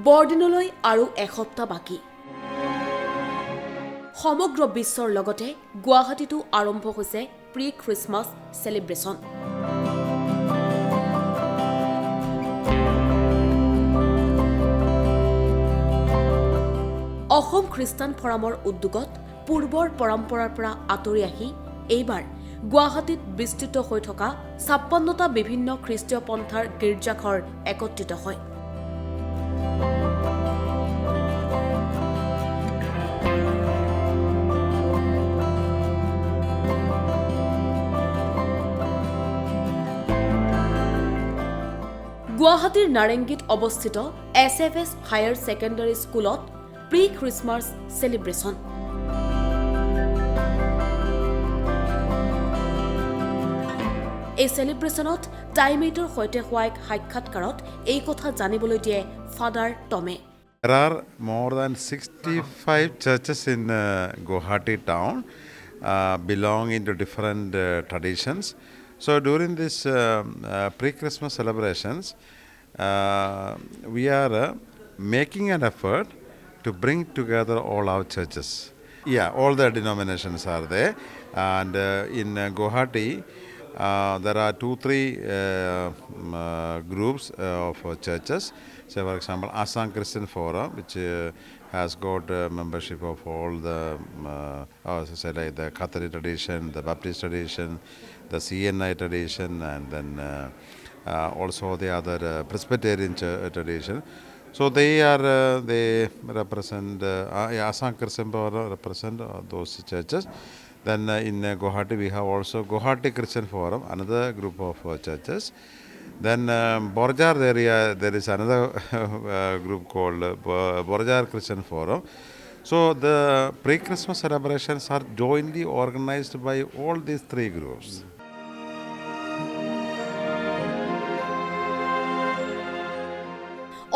বৰদিনলৈ আৰু এসপ্তাহ বাকী সমগ্ৰ বিশ্বৰ লগতে গুৱাহাটীতো আৰম্ভ হৈছে প্ৰি খ্ৰীষ্টমাছ সেলিব্ৰেশন অসম খ্ৰীষ্টান ফৰামৰ উদ্যোগত পূৰ্বৰ পৰম্পৰাৰ পৰা আঁতৰি আহি এইবাৰ গুৱাহাটীত বিস্তৃত হৈ থকা ৫৬টা বিভিন্ন খ্ৰীষ্টীয় পন্থাৰ গীৰ্জাঘৰ একত্ৰিত হয় গুৱাহাটীৰ নাৰেংগীত অৱস্থিত এছএফএছ হায়াৰ ছেকেণ্ডাৰী স্কুলত প্ৰি খ্ৰীষ্টমাছ সেলিব্ৰেশন এই সেলিব্ৰেশনত টাইমেটৰ সৈতে হোৱা এক সাক্ষাৎকাৰত এই কথা জানিবলৈ দিয়ে father টমে There are more than 65 churches in Guwahati town belonging to different traditions. So during this pre-Christmas celebrations, we are making an effort to bring together all our churches. Yeah, all the denominations are there. And in Guwahati, there are 2-3 groups of churches. So, for example, Assam Christian Forum, which has got membership of all the, like the Catholic tradition, the Baptist tradition, the CNI tradition, and then also the other Presbyterian tradition. So they represent Assam Christian Forum represent those churches. Then in Guwahati we have also Guwahati Christian Forum, another group of churches. Then Borjar area there is another group called Borjar Christian Forum. So the pre-Christmas celebrations are jointly organized by all these 3 groups.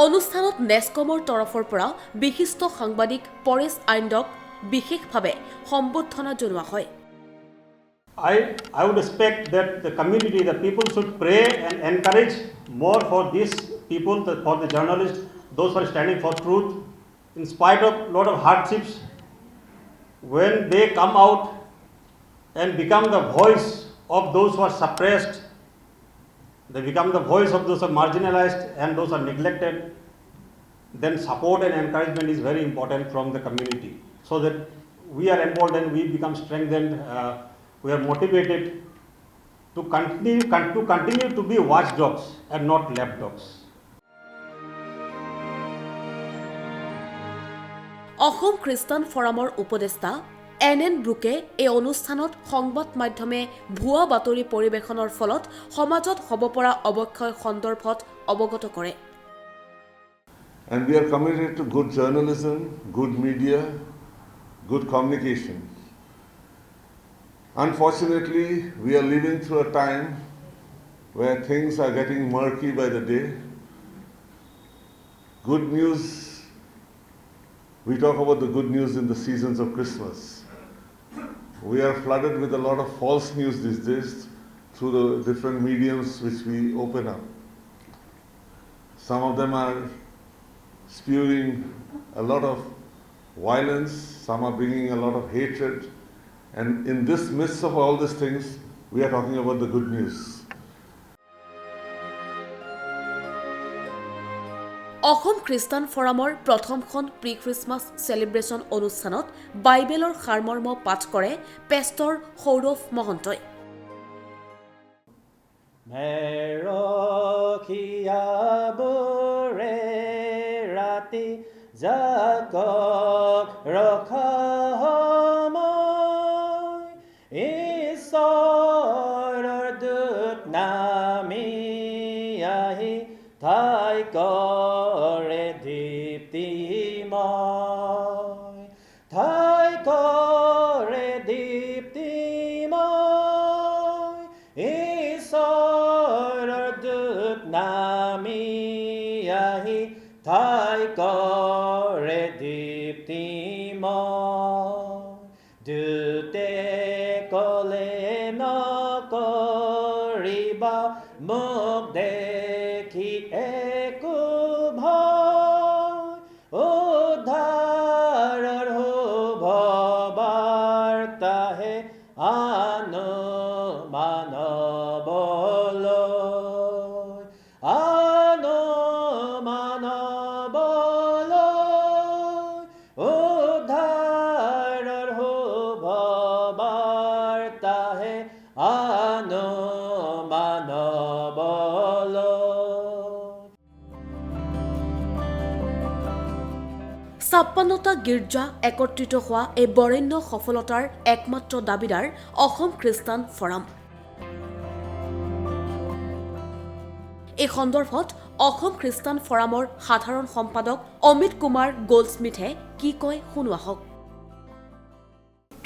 অনুষ্ঠানত নেসকমৰ তৰফৰ পৰা বিশিষ্ট সাংবাদিক পৰেশ আইণ্ডক বিশেষভাৱে সম্বোধনা জনোৱা হয় I would expect that the community, the people should pray and encourage more for these people, for the journalists, those who are standing for truth. In spite of a lot of hardships, when they come out and become the voice of those who are suppressed, they become the voice of those who are marginalized and those who are neglected, then support and encouragement is very important from the community, so that we are emboldened, we become strengthened, we are motivated to continue to be watchdogs and not lapdogs. Assam খ্ৰীষ্টান ফৰামৰ উপদেষ্টা N ব্ৰুকে এই অনুষ্ঠানত সংবাদ মাধ্যমে ভুৱা বাতৰি পৰিৱেশনৰ ফলত সমাজত হ'ব পৰা অৱক্ষয় সন্দৰ্ভত অৱগত কৰে And we are committed to good journalism, good media, good communication. Unfortunately, we are living through a time where things are getting murky by the day. Good news, we talk about the good news in the seasons of Christmas. We are flooded with a lot of false news these days through the different mediums which we open up. Some of them are spewing a lot of violence, some are bringing a lot of hatred. And in this midst of all these things, we are talking about the good news. Assam খ্ৰীষ্টান ফৰামৰ প্ৰথমখন pre Christmas সেলিব্ৰেশন অনুষ্ঠানত বাইবেলৰ সাৰমৰ্ম পাঠ কৰে পেষ্টৰ সৌৰভ মহন্তই ৰাতি জাকক ৰখা ঈশ্বৰৰ দূত নামি আহি ঠাই কৰে দীপ্তিময় ঠাই কৰে দীপ্তিময় ঈশ্বৰৰ দূত নামি আহি ঠাই কৰে দীপ্তিময় দূতে কলে নকৰিবা মোক দেখি একো ভয় আনমানবলৈ উদ্ধাৰৰ শুভ বাৰ্তাহে আনমানবলৈ 56টা গীৰ্জা একত্ৰিত হোৱা এই বৰেণ্য সফলতাৰ একমাত্ৰ দাবীদাৰ অসম খ্ৰীষ্টান ফৰাম। এই সন্দৰ্ভত অসম খ্ৰীষ্টান ফৰামৰ সাধাৰণ সম্পাদক অমিত কুমাৰ গোল্ডস্মিথে কি কয় শুনো আহক।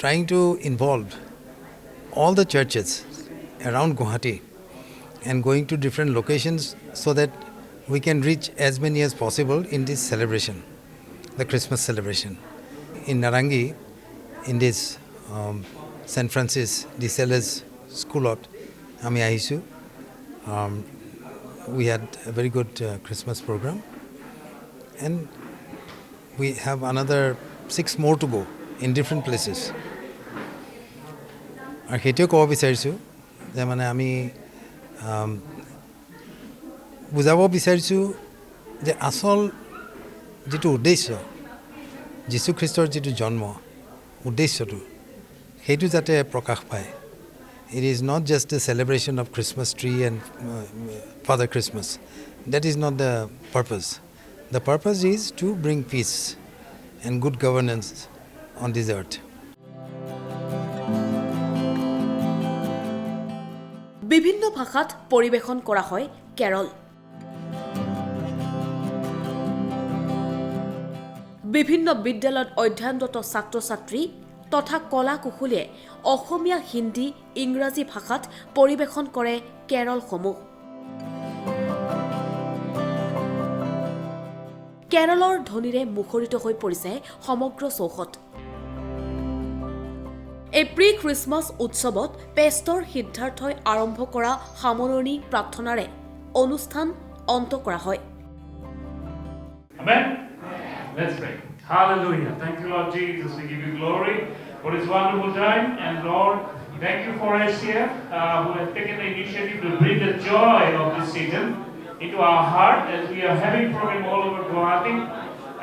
Trying to involve all the churches around Guwahati and going to different locations so that we can reach as many as possible in this celebration, the Christmas celebration. In Narangi, in this St. Francis de Sales School, Ami Ahisu, we had a very good Christmas program, and we have another 6 more to go in different places. আৰু সেইটোৱে ক'ব বিচাৰিছোঁ যে মানে আমি বুজাব বিচাৰিছোঁ যে আচল যিটো উদ্দেশ্য যীশুখ্ৰীষ্টৰ যিটো জন্ম উদ্দেশ্যটো সেইটো যাতে প্ৰকাশ পায়। It is not just a celebration of Christmas tree and Father Christmas. That is not the purpose. The purpose is to bring peace and good governance on this earth. বিভিন্ন ভাষাত পৰিৱেশন কৰা হয় কেৰল। বিভিন্ন বিদ্যালয়ত অধ্যয়নৰত ছাত্ৰ-ছাত্ৰী তথা কলা কুশলীয়ে অসমীয়া, হিন্দী, ইংৰাজী ভাষাত পৰিৱেশন কৰে কেৰলসমূহ। কেৰলৰ ধ্বনিৰে মুখৰিত হৈ পৰিছে সমগ্ৰ চৌহদ। এই প্ৰি খ্ৰীষ্টমাছ উৎসৱত পেষ্টৰ সিদ্ধাৰ্থই আৰম্ভ কৰা সামৰণি প্ৰাৰ্থনাৰে অনুষ্ঠান অন্ত কৰা হয়। Amen? Let's pray. Hallelujah. Thank you, Lord Jesus. We give you glory for this wonderful time. And Lord, thank you for us here who have taken the initiative to bring the joy of this season into our heart as we are having program all over Guwahati.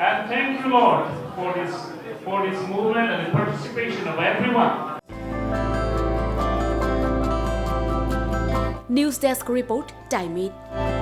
And thank you, Lord, for this movement and the participation of everyone. News Desk Report, Time 8.